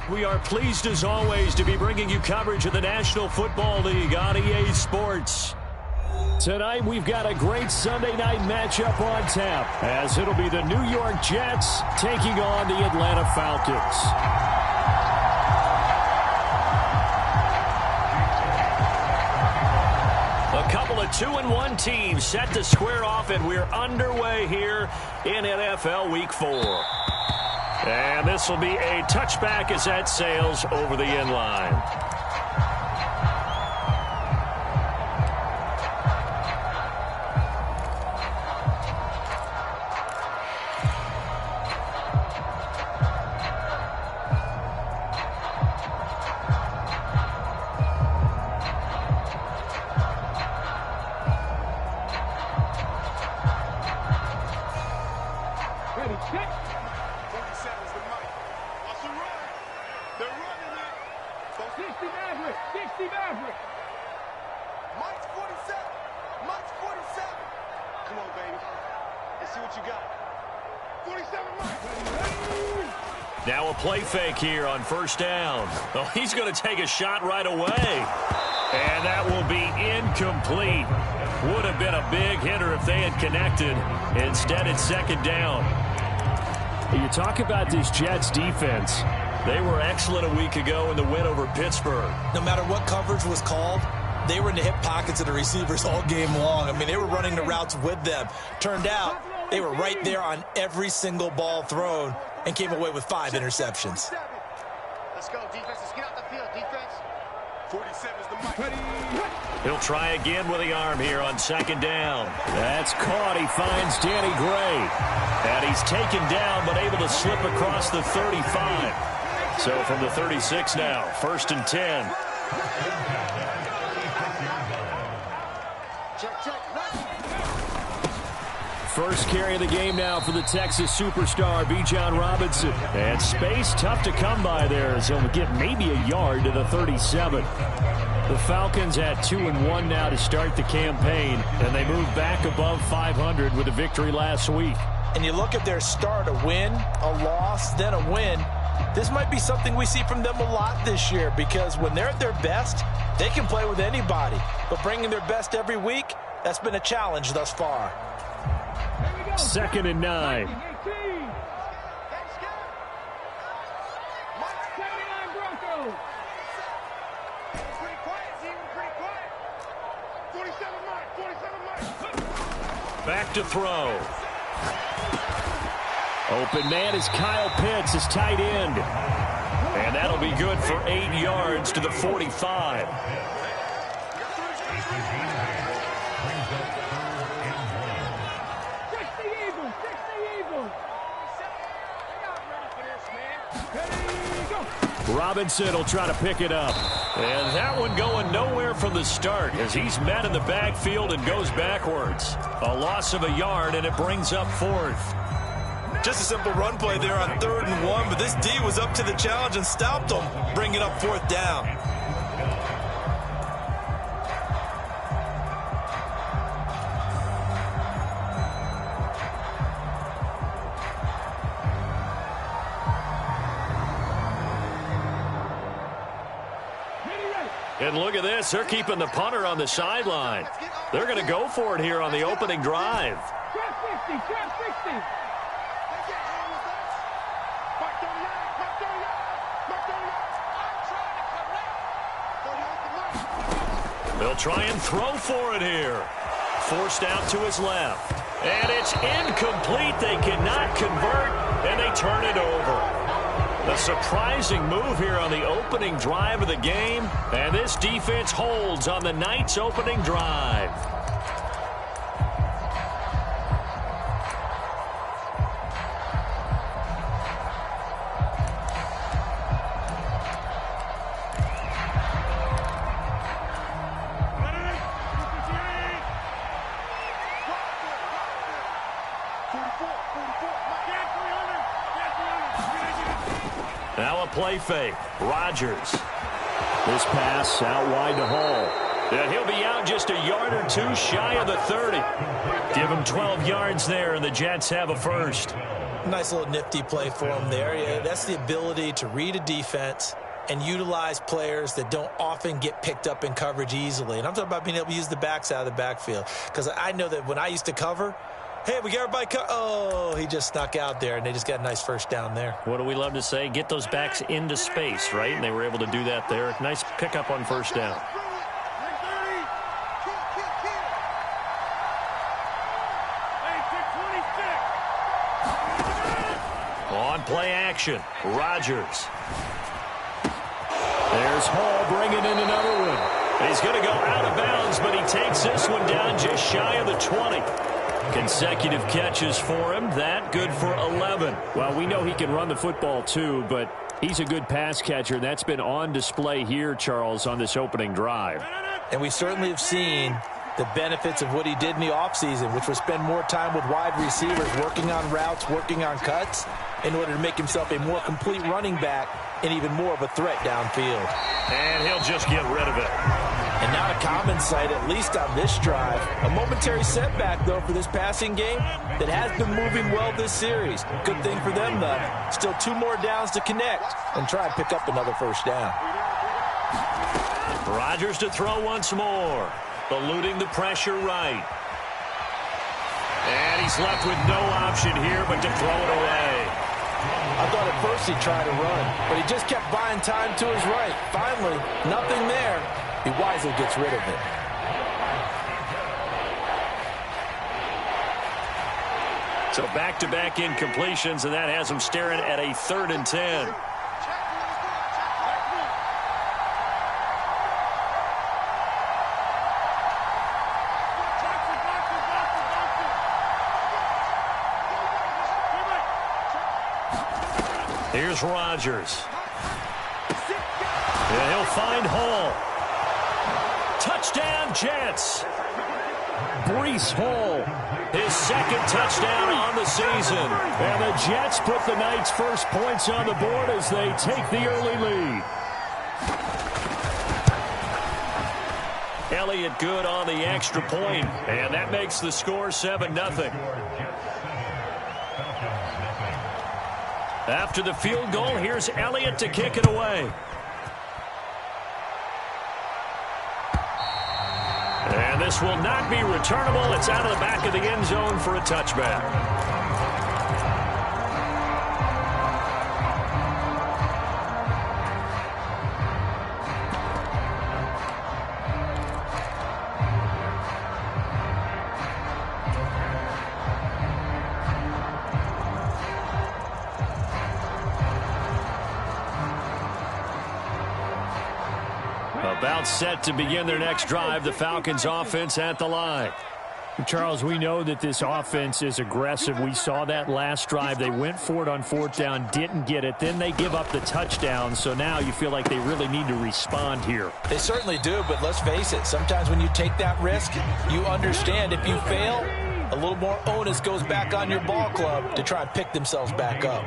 We are pleased as always to be bringing you coverage of the National Football League on EA Sports. Tonight we've got a great Sunday night matchup on tap, as it'll be the New York Jets taking on the Atlanta Falcons. A couple of 2-1 teams set to square off, and we're underway here in NFL Week 4. And this will be a touchback as that sails over the end line. Now a play fake here on first down. Oh, he's going to take a shot right away. And that will be incomplete. Would have been a big hitter if they had connected. Instead, it's second down. You talk about this Jets defense. They were excellent a week ago in the win over Pittsburgh. No matter what coverage was called, they were in the hip pockets of the receivers all game long. I mean, they were running the routes with them. Turned out they were right there on every single ball thrown and came away with 5 interceptions. Let's go, defense. Let's get out the field, defense. 47 is the mic. He'll try again with the arm here on second down. That's caught. He finds Danny Gray. And he's taken down, but able to slip across the 35. So from the 36 now, 1st and 10. First carry of the game now for the Texas superstar, Bijan Robinson. And space tough to come by there as he'll get maybe a yard to the 37. The Falcons at 2-1 now to start the campaign, and they move back above 500 with a victory last week. And you look at their start, a win, a loss, then a win. This might be something we see from them a lot this year, because when they're at their best, they can play with anybody. But bringing their best every week, that's been a challenge thus far. 2nd and 9. Back to throw. Open man is Kyle Pitts, his tight end. And that'll be good for 8 yards to the 45. Robinson will try to pick it up. And that one going nowhere from the start as he's met in the backfield and goes backwards. A loss of a yard, and it brings up 4th. Just a simple run play there on 3rd and 1, but this D was up to the challenge and stopped them, bringing up 4th down. And look at this. They're keeping the punter on the sideline. They're going to go for it here on the opening drive. They'll try and throw for it here. Forced out to his left. And it's incomplete. They cannot convert, and they turn it over. A surprising move here on the opening drive of the game, and this defense holds on the night's opening drive. Now a play fake. Rodgers. This pass out wide to Hall. Yeah, he'll be out just a yard or 2 shy of the 30. Give him 12 yards there, and the Jets have a first. Nice little nifty play for him there. Yeah, that's the ability to read a defense and utilize players that don't often get picked up in coverage easily. And I'm talking about being able to use the backs out of the backfield. Because I know that when I used to cover, hey, we got everybody oh, he just snuck out there, and they just got a nice first down there. What do we love to say? Get those backs into space, right? And they were able to do that there. Nice pickup on first down. On play action, Rodgers. There's Hall bringing in another one. He's going to go out of bounds, but he takes this one down just shy of the 20. Consecutive catches for him. That good for 11. Well, we know he can run the football too, but he's a good pass catcher. That's been on display here, Charles, on this opening drive. And we certainly have seen the benefits of what he did in the offseason, which was spend more time with wide receivers, working on routes, working on cuts, in order to make himself a more complete running back and even more of a threat downfield. And he'll just get rid of it. And not a common sight, at least on this drive. A momentary setback, though, for this passing game that has been moving well this series. Good thing for them, though. Still 2 more downs to connect and try and pick up another first down. Rodgers to throw once more. Eluding the pressure right. And he's left with no option here but to throw it away. I thought at first he'd try to run, but he just kept buying time to his right. Finally, nothing there. He wisely gets rid of it. So back-to-back incompletions, and that has him staring at a 3rd and 10. Here's Rodgers. And he'll find Hall. Touchdown, Jets. Breece Hall, His 2nd touchdown on the season. and the Jets put the night's first points on the board as they take the early lead. Elliott good on the extra point, and that makes the score 7-0. After the field goal, here's Elliott to kick it away. And this will not be returnable. It's out of the back of the end zone for a touchback. About set to begin their next drive, the Falcons offense at the line. Charles, we know that this offense is aggressive. We saw that last drive. They went for it on 4th down, didn't get it. Then they give up the touchdown, so now you feel like they really need to respond here. They certainly do, but let's face it, sometimes when you take that risk, you understand if you fail, a little more onus goes back on your ball club to try and pick themselves back up.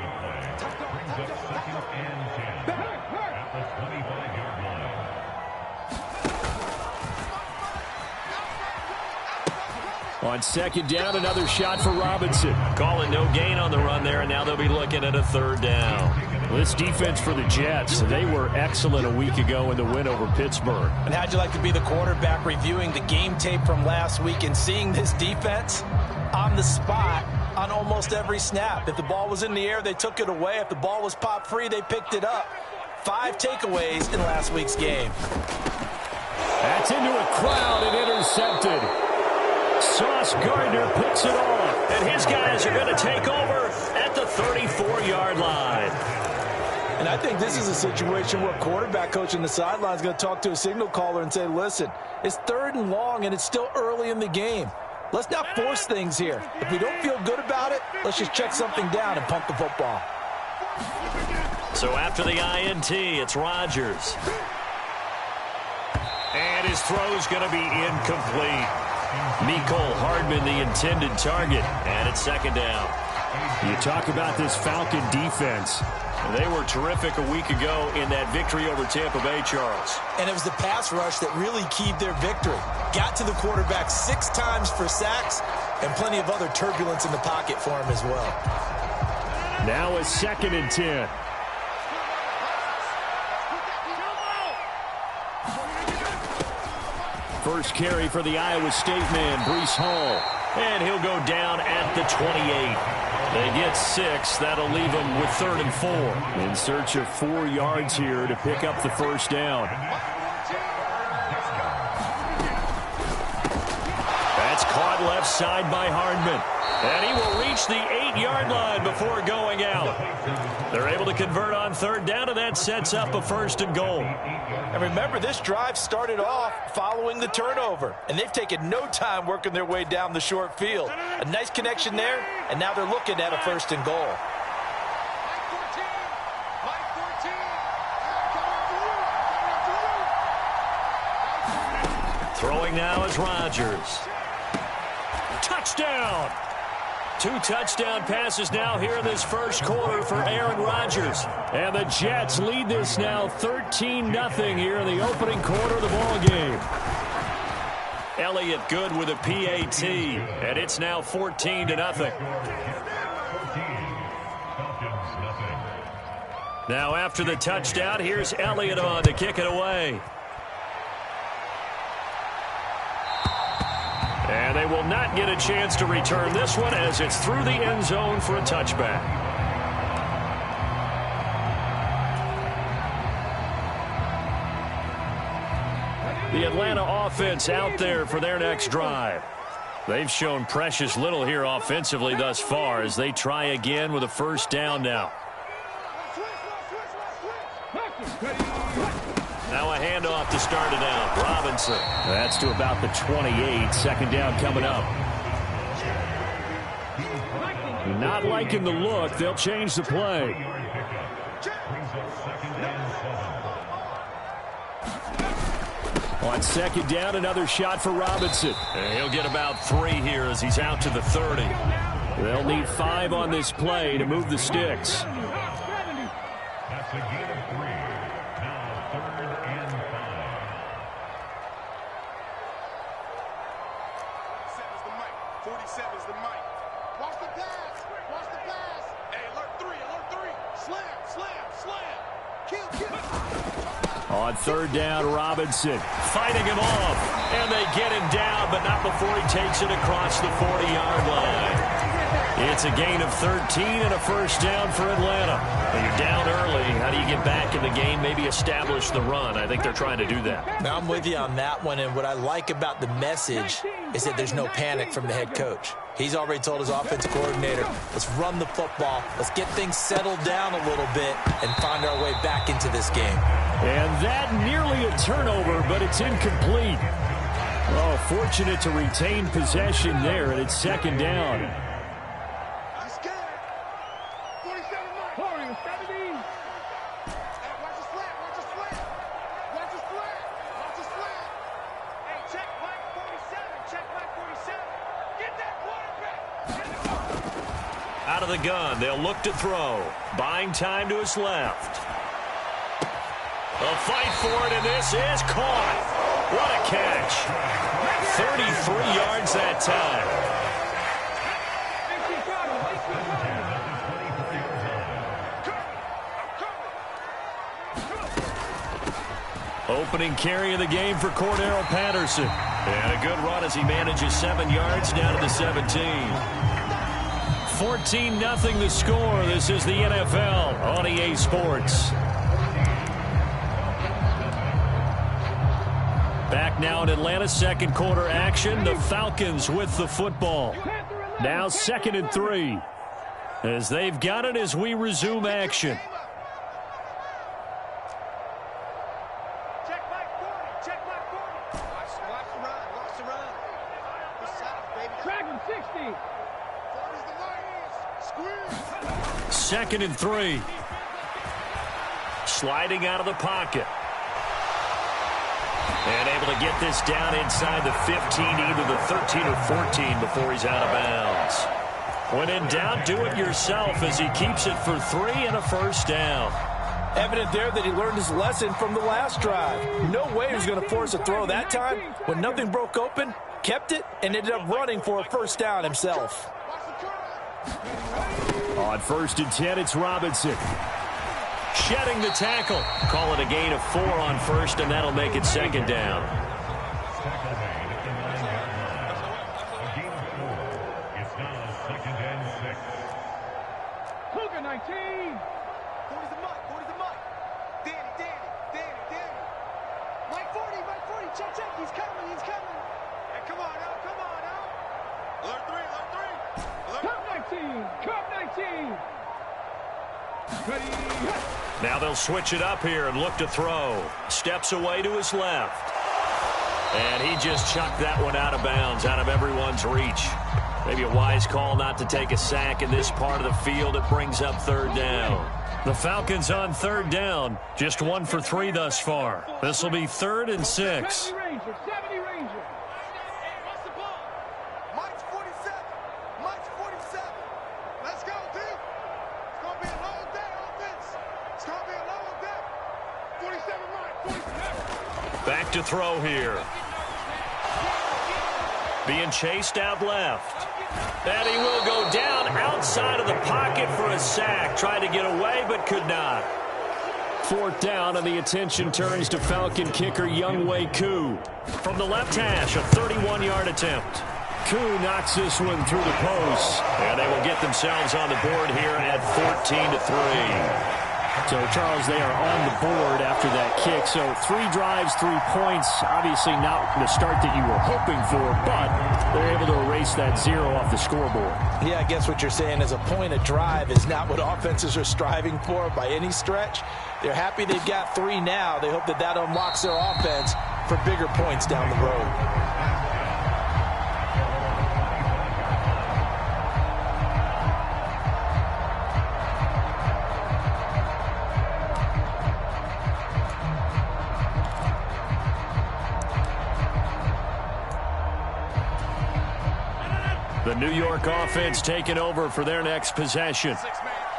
On 2nd down, another shot for Robinson. Calling no gain on the run there, and now they'll be looking at a 3rd down. Well, this defense for the Jets, they were excellent a week ago in the win over Pittsburgh. And how'd you like to be the quarterback reviewing the game tape from last week and seeing this defense on the spot on almost every snap? If the ball was in the air, they took it away. If the ball was popped free, they picked it up. 5 takeaways in last week's game. That's into a crowd and intercepted. Sauce Gardner picks it off, and his guys are going to take over at the 34-yard line. And I think this is a situation where quarterback coach on the sideline is going to talk to a signal caller and say, listen, it's 3rd and long, and it's still early in the game. Let's not force things here. If we don't feel good about it, let's just check something down and punt the football. So after the INT, it's Rodgers. And his throw's going to be incomplete. Mecole Hardman, the intended target, and it's 2nd down. You talk about this Falcon defense. They were terrific a week ago in that victory over Tampa Bay, Charles. And it was the pass rush that really keyed their victory. Got to the quarterback 6 times for sacks and plenty of other turbulence in the pocket for him as well. Now a 2nd and 10. First carry for the Iowa State man, Breece Hall. And he'll go down at the 28. They get 6. That'll leave them with 3rd and 4. In search of 4 yards here to pick up the first down. That's caught left side by Hardman. And he will reach the 8-yard line before going out. They're able to convert on 3rd down, and that sets up a 1st and goal. And remember, this drive started off following the turnover, and they've taken no time working their way down the short field. A nice connection there, and now they're looking at a 1st and goal. Throwing now is Rodgers. Touchdown! 2 touchdown passes now here in this first quarter for Aaron Rodgers. And the Jets lead this now 13-0 here in the opening quarter of the ball game. Elliott good with a PAT, and it's now 14-0. Now after the touchdown, here's Elliott on to kick it away. And they will not get a chance to return this one as it's through the end zone for a touchback. The Atlanta offense out there for their next drive. They've shown precious little here offensively thus far as they try again with a 1st down now. Now a handoff to start it out. Robinson. That's to about the 28. 2nd down coming up. Not liking the look. They'll change the play. On 2nd down, another shot for Robinson. And he'll get about 3 here as he's out to the 30. They'll need 5 on this play to move the sticks. That's a gain of 3. Now 3rd and 5. 47's the mic. 47's the mic. Watch the pass. Watch the pass. Hey, alert 3. Alert 3. Slam, slam, slam. Kill, kill. On 3rd down, Robinson Fighting him off. And they get him down, but not before he takes it across the 40-yard line. It's a gain of 13 and a 1st down for Atlanta. Well, you're down early. How do you get back in the game? Maybe establish the run. I think they're trying to do that. Now, I'm with you on that one, and what I like about the message is that there's no panic from the head coach. He's already told his offensive coordinator, let's run the football, let's get things settled down a little bit and find our way back into this game. And that nearly a turnover, but it's incomplete. Oh, fortunate to retain possession there, and it's 2nd down. He's scared. 47 mic. 70. Hey, watch his flat. Watch his flat. Watch his flat. Watch his flat. Hey, check Mike 47. Check Mike 47. Get that quarterback. Out of the gun. They'll look to throw. Buying time to his left. A fight for it, and this is caught. What a catch. 33 yards that time. Opening carry of the game for Cordero Patterson. And a good run as he manages 7 yards down to the 17. 14-0 the score. This is the NFL on EA Sports. Back now in Atlanta, 2nd quarter action. The Falcons with the football. Now 2nd and 3. As they've got it as we resume action. Check Mike 40. Check Mike 40. Watch the run. Watch the run. He's south, baby. Track him 60. 40's the line. Squeeze. 2nd and 3. Sliding out of the pocket. And able to get this down inside the 15, either the 13 or 14 before he's out of bounds. When in doubt, do it yourself as he keeps it for 3 and a 1st down. Evident there that he learned his lesson from the last drive. No way he was going to force a throw that time. When nothing broke open, kept it, and ended up running for a 1st down himself. On 1st and 10, it's Robinson. Shedding the tackle. Call it a gain of 4 on 1st, and that'll make it 2nd down. Tackle made at the 9-yard line. A gain of 4. It's now 2nd and 6. Cougar 19. 40's the mutt. 40's the mutt. Danny. Mike 40. Check. He's coming. Hey, come on now. Alert 3. Cup 19. Ready. Now they'll switch it up here and look to throw. Steps away to his left. And he just chucked that one out of bounds, out of everyone's reach. Maybe a wise call not to take a sack in this part of the field. It brings up 3rd down. The Falcons on 3rd down. Just 1 for 3 thus far. This will be 3rd and 6. 70 Ranger. What's the ball? Mike's 47. Let's go, D. It's going to be a long day, offense. It's going to be a long day. 47, Mike. 47. Back to throw here. Being chased out left. And he will go down outside of the pocket for a sack. Tried to get away, but could not. 4th down, and the attention turns to Falcon kicker Younghoe Koo. From the left hash, a 31-yard attempt. Koo knocks this one through the post. And they will get themselves on the board here at 14-3. So, Charles, they are on the board after that kick. So 3 drives, 3 points. Obviously not the start that you were hoping for, but they're able to erase that 0 off the scoreboard. Yeah, I guess what you're saying is a point of drive is not what offenses are striving for by any stretch. They're happy they've got 3 now. They hope that unlocks their offense for bigger points down the road. The New York offense taking over for their next possession.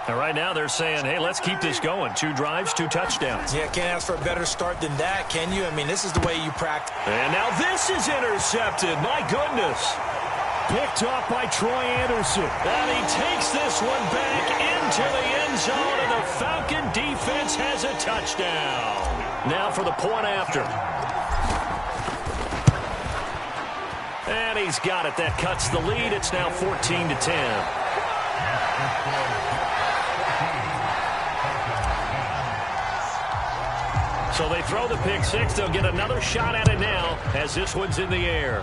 And right now they're saying, hey, let's keep this going. 2 drives, 2 touchdowns. Yeah, can't ask for a better start than that, can you? I mean, this is the way you practice. And now this is intercepted. My goodness. Picked off by Troy Anderson. And he takes this one back into the end zone, and the Falcon defense has a touchdown. Now for the point after. And he's got it. That cuts the lead. It's now 14-10. So they throw the pick 6. They'll get another shot at it now as this one's in the air.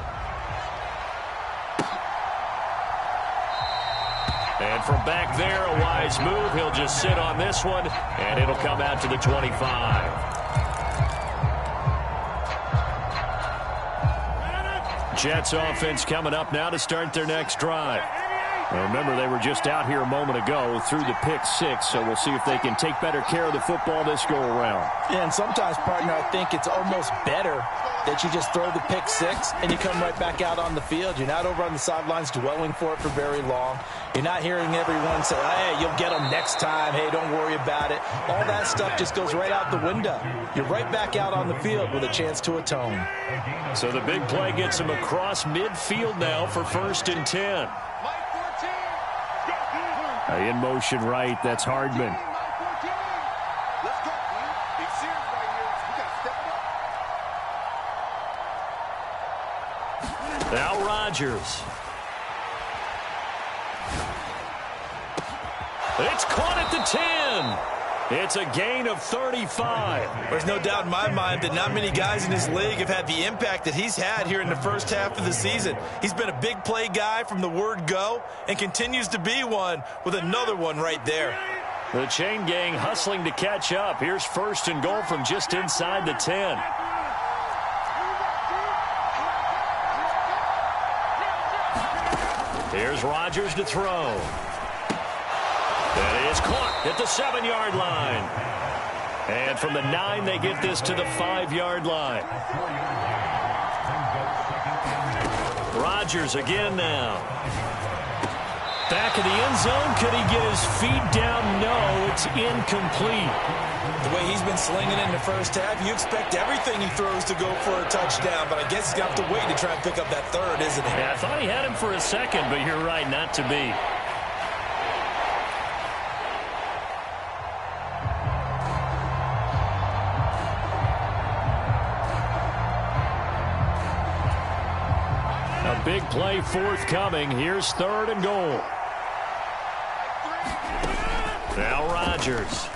And from back there, a wise move. He'll just sit on this one, and it'll come out to the 25. Jets offense coming up now to start their next drive. Now remember, they were just out here a moment ago through the pick 6, so we'll see if they can take better care of the football this go-around. Yeah, and sometimes, partner, I think it's almost better that you just throw the pick 6 and you come right back out on the field. You're not over on the sidelines dwelling for it for very long. You're not hearing everyone say, hey, you'll get them next time. Hey, don't worry about it. All that stuff just goes right out the window. You're right back out on the field with a chance to atone. So the big play gets him across midfield now for 1st and 10. In motion right, that's Hardman. Let's go, man. Big series right here. We got to step it up. Now Rodgers. It's caught at the 10. It's a gain of 35. There's no doubt in my mind that not many guys in this league have had the impact that he's had here in the first half of the season. He's been a big play guy from the word go and continues to be one with another one right there. The chain gang hustling to catch up. Here's 1st and goal from just inside the 10. Here's Rodgers to throw. That is caught at the 7-yard line. And from the 9, they get this to the 5-yard line. Rodgers again now. Back in the end zone. Could he get his feet down? No, it's incomplete. The way he's been slinging in the first half, you expect everything he throws to go for a touchdown, but I guess he's got to wait to try and pick up that 3rd, isn't he? Yeah, I thought he had him for a second, but you're right, not to be. big play forthcoming. Here's 3rd and goal. Now Rodgers.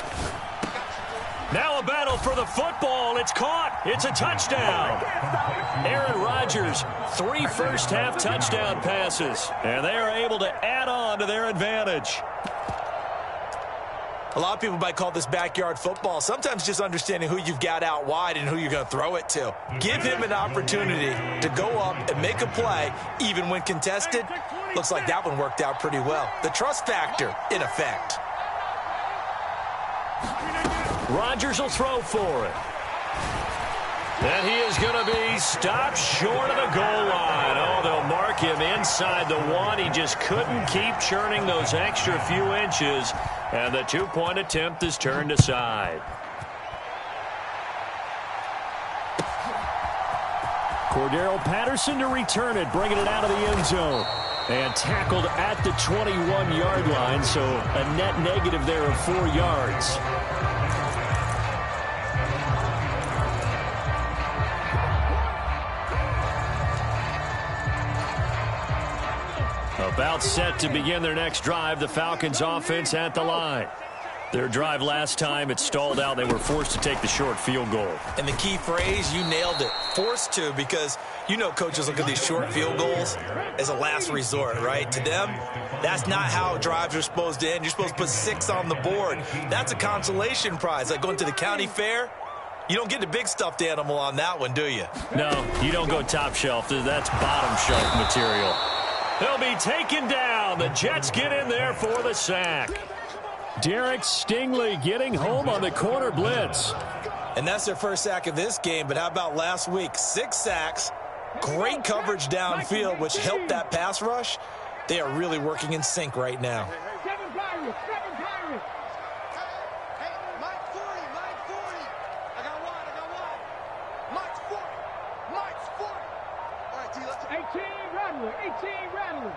Now a battle for the football. It's caught. It's a touchdown. Aaron Rodgers, 3 first-half touchdown passes, and they are able to add on to their advantage. A lot of people might call this backyard football. Sometimes just understanding who you've got out wide and who you're going to throw it to. Give him an opportunity to go up and make a play, even when contested. Looks like that one worked out pretty well. The trust factor in effect. Rodgers will throw for it. And he is going to be stopped short of the goal line. Oh, they'll mark him inside the 1. He just couldn't keep churning those extra few inches. And the 2-point attempt is turned aside. Cordero Patterson to return it, bringing it out of the end zone. And tackled at the 21-yard line, so a net negative there of 4 yards. About set to begin their next drive, the Falcons offense at the line. Their drive last time, it stalled out. They were forced to take the short field goal. And the key phrase, you nailed it, forced to, because you know coaches look at these short field goals as a last resort, right? To them, that's not how drives are supposed to end. You're supposed to put 6 on the board. That's a consolation prize, like going to the county fair. You don't get the big stuffed animal on that one, do you? No, you don't go top shelf. That's bottom shelf material. They'll be taken down. The Jets get in there for the sack. Derek Stingley getting home on the corner blitz. And that's their first sack of this game, but how about last week? 6 sacks, great coverage downfield, which helped that pass rush. They are really working in sync right now. 7 Pirates, 7 Pirates. Hey, Mike 40, Mike 40. I got one. Mike's 40, Mike's 40. All right, D, let's 18 Rattler, 18 Rattler.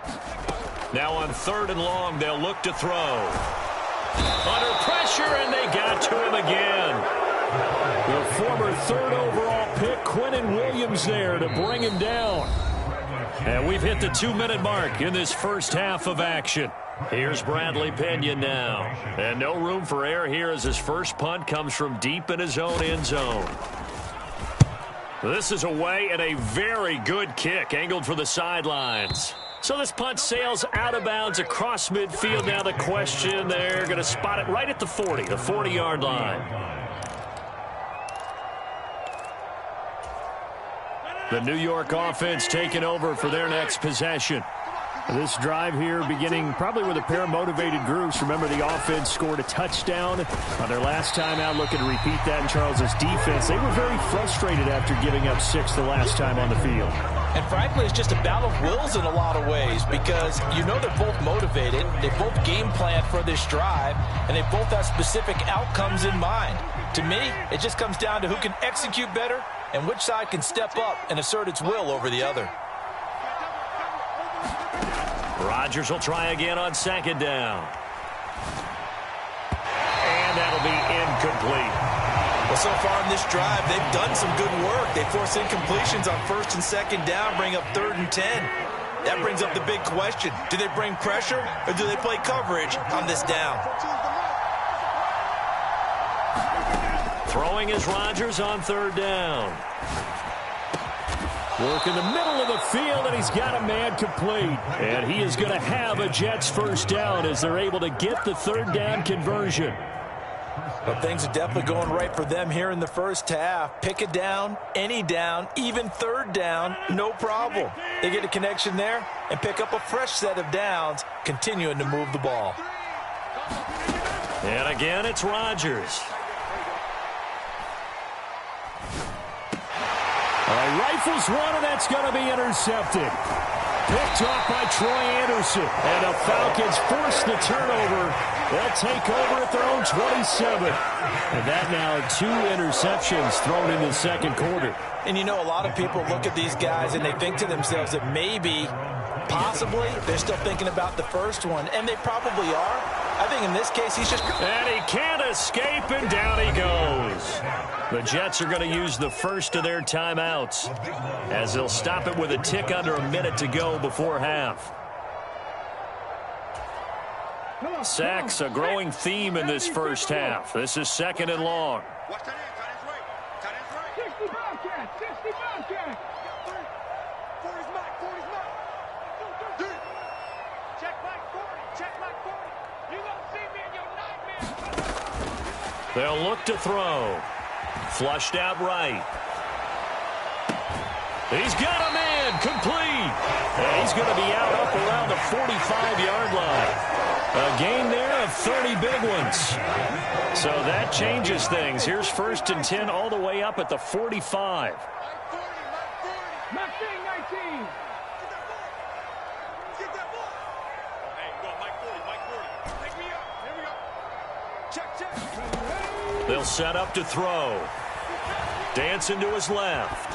Now on 3rd and long, they'll look to throw. Under pressure, and they got to him again. The former 3rd overall pick, Quinnen Williams, there to bring him down. And we've hit the 2-minute mark in this first half of action. Here's Bradley Pinion now. And no room for error here as his first punt comes from deep in his own end zone. This is away and a very good kick, angled for the sidelines. So this punt sails out of bounds across midfield. Now the question, they're going to spot it right at the 40, the 40-yard line. The New York offense taking over for their next possession. This drive here beginning probably with a pair of motivated groups. Remember, the offense scored a touchdown on their last time out, looking to repeat that in Charles's defense. They were very frustrated after giving up 6 the last time on the field. And frankly, it's just a battle of wills in a lot of ways, because you know they're both motivated, they both game plan for this drive, and they both have specific outcomes in mind. To me, it just comes down to who can execute better and which side can step up and assert its will over the other. Rodgers will try again on 2nd down. And that'll be incomplete. Well, so far in this drive, they've done some good work. They force incompletions on 1st and 2nd down, bring up 3rd and 10. That brings up the big question. Do they bring pressure or do they play coverage on this down? Throwing is Rodgers on 3rd down. Work in the middle of the field, and he's got a man complete. And he is going to have a Jets first down as they're able to get the 3rd down conversion. Well, things are definitely going right for them here in the first half. Pick a down, any down, even 3rd down, no problem. They get a connection there and pick up a fresh set of downs, continuing to move the ball. And again, it's Rodgers. Rifles one, and that's going to be intercepted. Picked off by Troy Anderson. And the Falcons force the turnover. They'll take over at their own 27. And that now 2 interceptions thrown in the 2nd quarter. And you know, a lot of people look at these guys and they think to themselves that maybe, possibly, they're still thinking about the first one. And they probably are. I think in this case, he's just... And he can't escape, and down he goes. The Jets are going to use the first of their timeouts as they'll stop it with a tick under a minute to go before half. Sacks, a growing theme in this first half. This is 2nd and long. Watch that end. Tight end's right. 60 Bobcat. 60 Bobcat. 40's Mike. 40's Mike. Check Mike 40. Check Mike 40. You don't see me in your nightmare. They'll look to throw. Flushed out right. He's got a man. Complete. And he's going to be out up around the 45-yard line. A gain there of 30 big ones. So that changes things. Here's 1st and 10 all the way up at the 45. Mike 19. Get that ball. Hey, go Mike 40. Mike 40. Take me up. Here we go. Check. They'll set up to throw. Dancing to his left.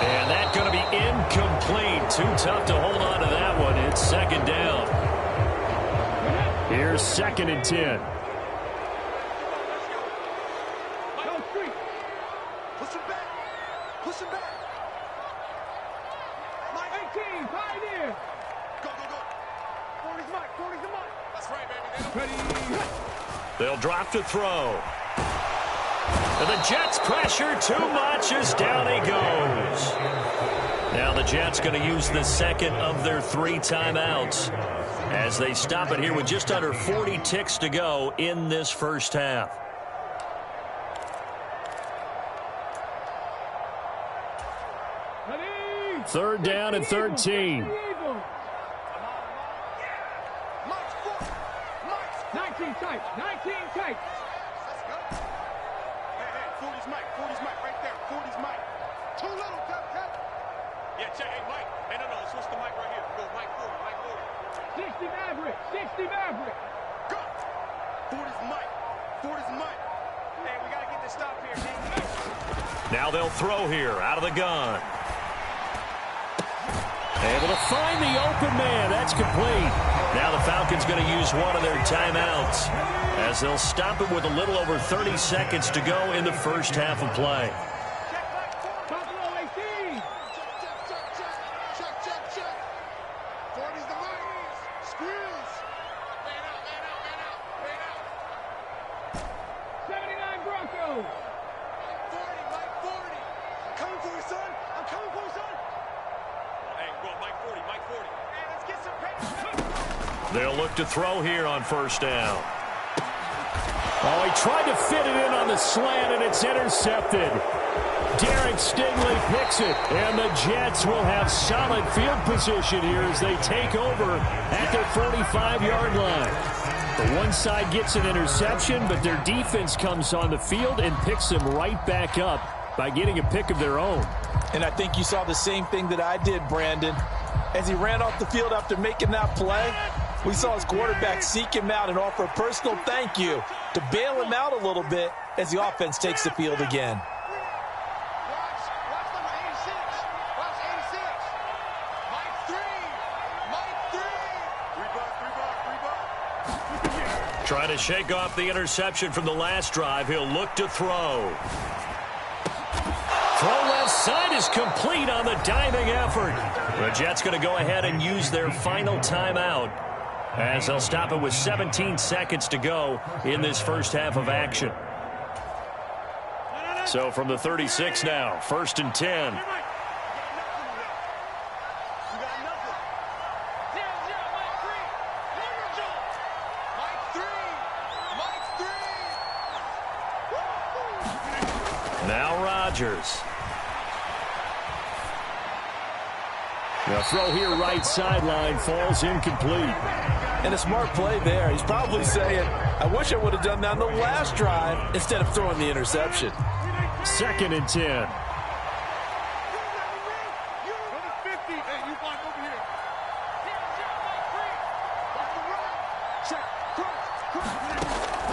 And that's going to be incomplete. Too tough to hold on to that one. It's 2nd down. Here's 2nd and 10. Push him back. Push him back. Mike 18. Pioneer. Go. 40's Mike. 40's the Mike. That's right, baby. Ready. They'll drop to throw. And the Jets pressure too much as down he goes. Now the Jets going to use the 2nd of their 3 timeouts as they stop it here with just under 40 ticks to go in this first half. Ready. 3rd down and 13. Mike's 19 tight. 19 tight. Let's go. Hey, 40's Mike. 40's Mike right there. 40's Mike. Too little, Cap. Yeah, check. Hey, Mike. Hey, no. Switch the mic right here. Go, Mike 40. Mike 40. 60 Maverick. 60 Maverick. Go. 40's Mike. 40's Mike. Hey, we got to get this stop here, man. Now they'll throw here out of the gun. Able to find the open man. That's complete. Now the Falcons going to use one of their timeouts as they'll stop it with a little over 30 seconds to go in the first half of play. Check. 40's the Mike. Squeeze. Man out. 79 Broncos. Mike 40. I'm coming for you, son. Hey, go Mike 40. Hey, let's get some pace. They'll look to throw here on 1st down. Oh, he tried to fit it in on the slant, and it's intercepted. Derek Stingley picks it, and the Jets will have solid field position here as they take over at their 45-yard line. The one side gets an interception, but their defense comes on the field and picks them right back up by getting a pick of their own. And I think you saw the same thing that I did, Brandon. As he ran off the field after making that play, we saw his quarterback seek him out and offer a personal thank you to bail him out a little bit as the offense takes the field again. Watch number 86. Watch 86. Mike 3. Trying to shake off the interception from the last drive. He'll look to throw. Throw left side is complete on the diving effort. The Jets going to go ahead and use their final timeout as they'll stop it with 17 seconds to go in this first half of action. So from the 36 now, 1st and 10. Now Rodgers. The throw here right sideline falls incomplete. And a smart play there. He's probably saying, I wish I would have done that on the last drive instead of throwing the interception. 2nd and 10.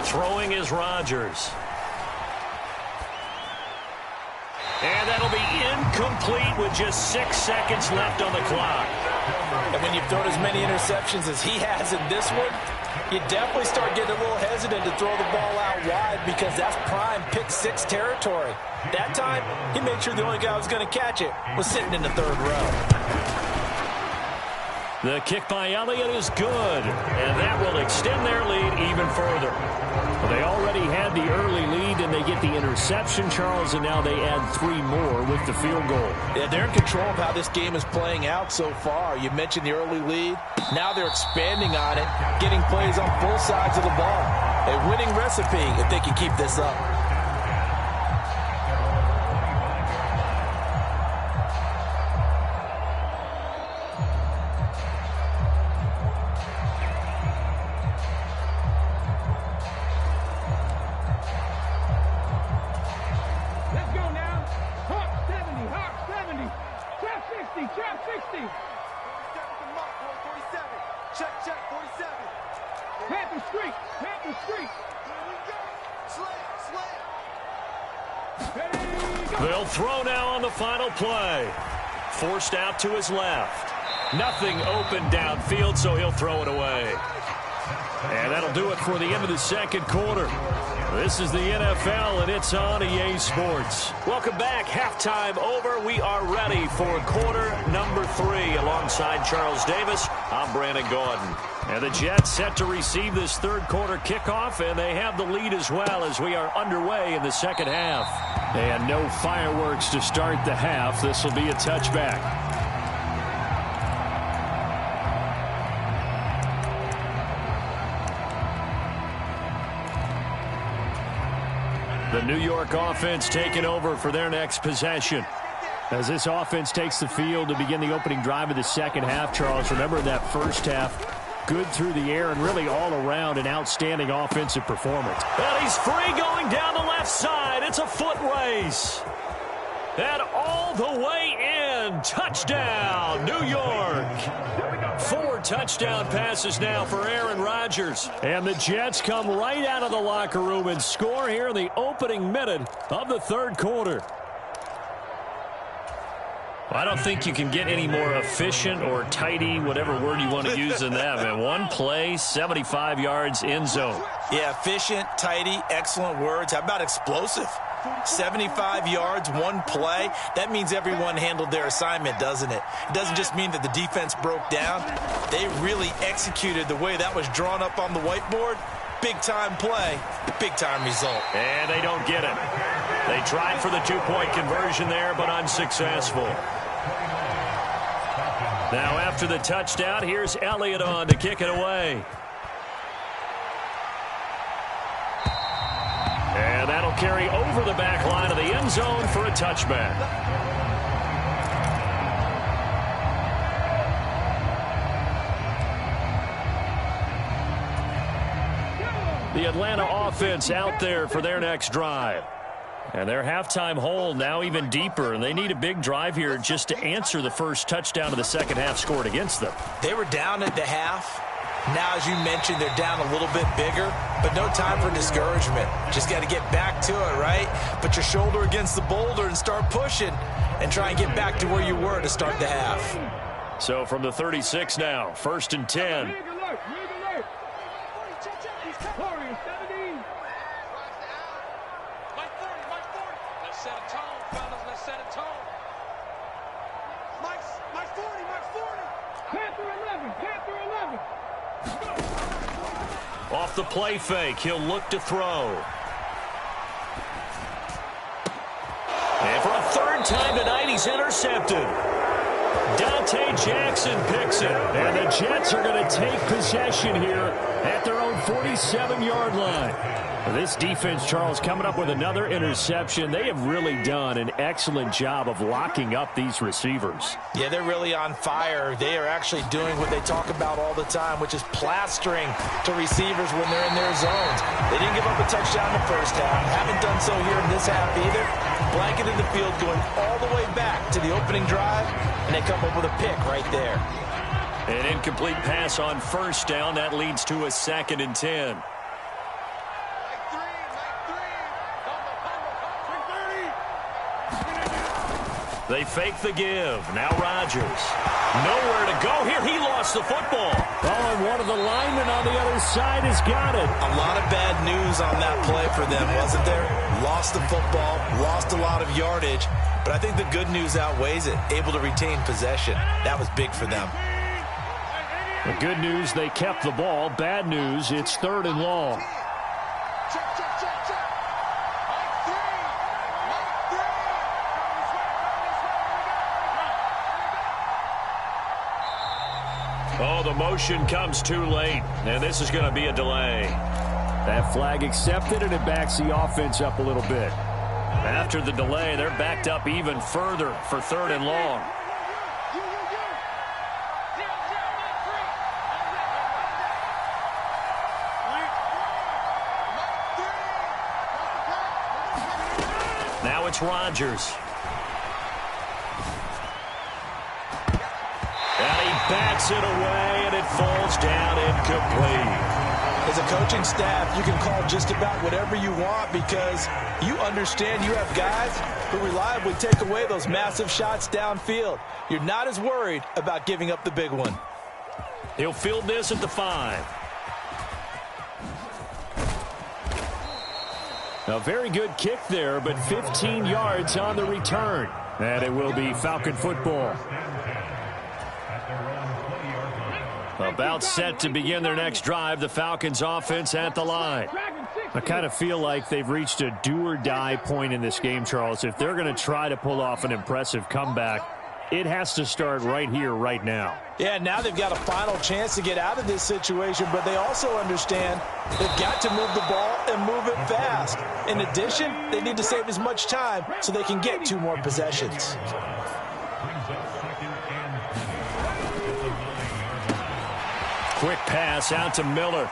Throwing is Rodgers. And that'll be incomplete with just 6 seconds left on the clock. And when you've thrown as many interceptions as he has in this one, You definitely start getting a little hesitant to throw the ball out wide because that's prime pick six territory. That time, he made sure the only guy who was going to catch it was sitting in the third row. The kick by Elliott is good, and that will extend their lead even further. Well, they already had the early lead, and they get the interception, Charles, and now they add 3 more with the field goal. Yeah, they're in control of how this game is playing out so far. You mentioned the early lead. Now they're expanding on it, getting plays on both sides of the ball. A winning recipe if they can keep this up. They'll throw now on the final play. Forced out to his left. Nothing open downfield, so he'll throw it away. And that'll do it for the end of the second quarter. This is the NFL, and it's on EA Sports. Welcome back. Halftime over. We are ready for quarter number 3. Alongside Charles Davis, I'm Brandon Gordon. And the Jets set to receive this third quarter kickoff, and they have the lead as well as we are underway in the second half. And no fireworks to start the half. This will be a touchback. The New York offense taking over for their next possession. As this offense takes the field to begin the opening drive of the second half, Charles, remember that first half, good through the air and really all around an outstanding offensive performance. And he's free going down the left side. It's a foot race. And all the way in. Touchdown, New York. 4 touchdown passes now for Aaron Rodgers. And the Jets come right out of the locker room and score here in the opening minute of the third quarter. I don't think you can get any more efficient or tidy, whatever word you want to use in that, man. One play, 75 yards, end zone. Yeah, efficient, tidy, excellent words. How about explosive? 75 yards, one play. That means everyone handled their assignment, doesn't it? It doesn't just mean that the defense broke down. They really executed the way that was drawn up on the whiteboard. Big-time play, big-time result. And they don't get it. They tried for the 2-point conversion there, but unsuccessful. Now after the touchdown, here's Elliott on to kick it away. And that'll carry over the back line of the end zone for a touchback. The Atlanta offense out there for their next drive. And their halftime hole now even deeper, and they need a big drive here just to answer the first touchdown of the second half scored against them. They were down at the half. Now, as you mentioned, they're down a little bit bigger, but no time for discouragement. Just got to get back to it, right? Put your shoulder against the boulder and start pushing and try and get back to where you were to start the half. So from the 36 now, 1st and 10. Off the play fake, he'll look to throw. And for a third time tonight, he's intercepted. Dante Jackson picks it. And the Jets are going to take possession here at their own 47-yard line. This defense, Charles, coming up with another interception. They have really done an excellent job of locking up these receivers. Yeah, they're really on fire. They are actually doing what they talk about all the time, which is plastering to receivers when they're in their zones. They didn't give up a touchdown in the first half. Haven't done so here in this half either. Blanketed the field going all the way back to the opening drive, and they come up with a pick right there. An incomplete pass on first down. That leads to a 2nd and 10. They fake the give. Now Rodgers. Nowhere to go here. He lost the football. Oh, and one of the linemen on the other side has got it. A lot of bad news on that play for them, wasn't there? Lost the football, lost a lot of yardage, but I think the good news outweighs it. Able to retain possession. That was big for them. The good news, they kept the ball. Bad news, it's 3rd and long. Check, check, check, check. Mike 3. Oh, the motion comes too late, and this is going to be a delay. That flag accepted, and it backs the offense up a little bit. After the delay, they're backed up even further for 3rd and long. Now it's Rodgers. And he bats it away, and it falls down incomplete. As a coaching staff, you can call just about whatever you want because you understand you have guys who reliably take away those massive shots downfield. You're not as worried about giving up the big one. He'll field this at the 5. A very good kick there, but 15 yards on the return. And it will be Falcon football. About set to begin their next drive, the Falcons offense at the line. I kind of feel like they've reached a do-or-die point in this game, Charles. If they're going to try to pull off an impressive comeback, it has to start right here, right now. Yeah, now they've got a final chance to get out of this situation, but they also understand they've got to move the ball and move it fast. In addition, they need to save as much time so they can get 2 more possessions. Quick pass out to Miller.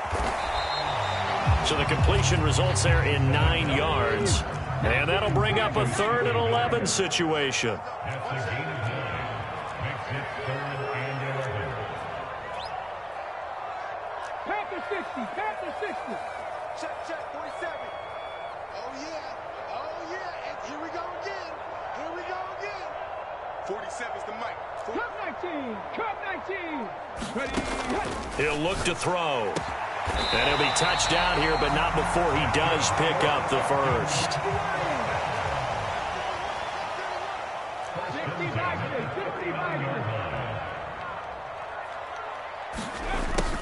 So the completion results there in 9 yards. And that'll bring up a 3rd and 11 situation. Panther 60, Panther 60. Check, check, 47. Oh, yeah. Oh, yeah. And here we go again. Here we go again. 47's the mic. Cut 19. Cut 19. Ready. He'll look to throw. And he'll be touched down here, but not before he does pick up the first. 60 back.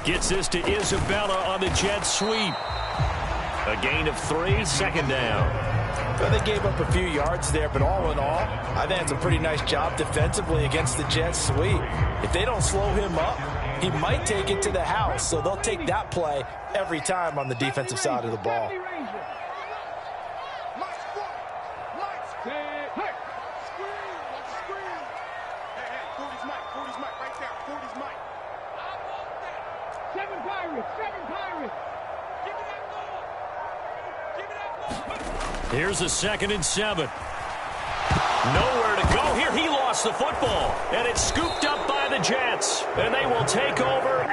Gets this to Isabella on the jet sweep. A gain of 3, 2nd down. Well, they gave up a few yards there, but all in all, I think it's a pretty nice job defensively against the jet sweep. If they don't slow him up, he might take it to the house, so they'll take that play every time on the defensive side of the ball. Here's a 2nd and 7. Nowhere to go here. He lost the football, and it's scooped up by the Jets, and they will take over.